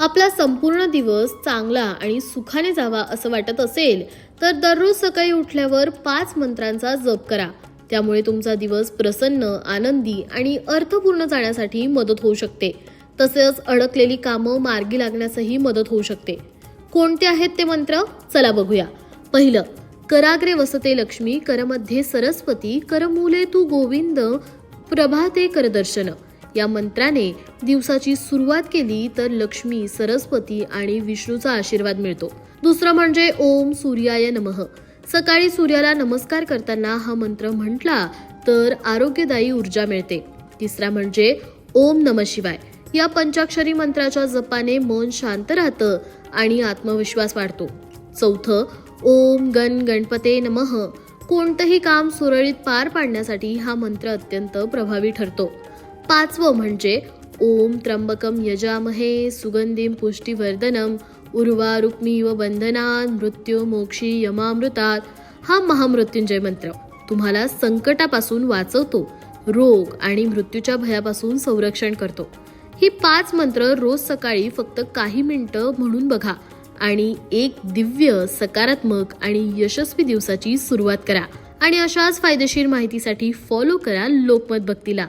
आपला संपूर्ण दिवस चांगला आणि सुखाने जावा असं वाटत असेल तर दररोज सकाळी उठल्यावर 5 मंत्रांचा जप करा. त्यामुळे तुमचा दिवस प्रसन्न, आनंदी आणि अर्थपूर्ण जाण्यासाठी मदत होऊ शकते. तसेच अडकलेली कामं मार्गी लागण्यासही मदत होऊ शकते. कोणते आहेत ते मंत्र? चला बघूया. पहिलं, कराग्रे वसते लक्ष्मी, करमध्ये सरस्वती, करमूले तू गोविंद, प्रभाते करदर्शन. या मंत्राने दिवसाची सुरुवात केली तर लक्ष्मी, सरस्वती आणि विष्णूचा आशीर्वाद मिळतो. दुसरं म्हणजे ओम सूर्याय नमः. सकाळी सूर्याला नमस्कार करताना हा मंत्र म्हटला तर आरोग्यदायी ऊर्जा मिळते. तिसरा म्हणजे ओम नमः शिवाय. या पंचाक्षरी मंत्राच्या जपाने मन शांत राहतं आणि आत्मविश्वास वाढतो. चौथं, ओम गण गणपते नमः. कोणतंही काम सुरळीत पार पाडण्यासाठी हा मंत्र अत्यंत प्रभावी ठरतो. पाचवं म्हणजे ओम त्र्यंबकम यजामहे सुगंधिम पुष्टिवर्धनम उर्वारुक्मिव बंधनात मृत्यू मोक्षी यमामृतात. हा महामृत्युंजय मंत्र तुम्हाला संकटापासून वाचवतो, रोग आणि मृत्यूच्या भयापासून संरक्षण करतो. ही 5 मंत्र रोज सकाळी फक्त काही मिनिटं म्हणून बघा आणि एक दिव्य, सकारात्मक आणि यशस्वी दिवसाची सुरुवात करा. आणि अशाच फायदेशीर माहितीसाठी फॉलो करा लोकमत भक्तीला.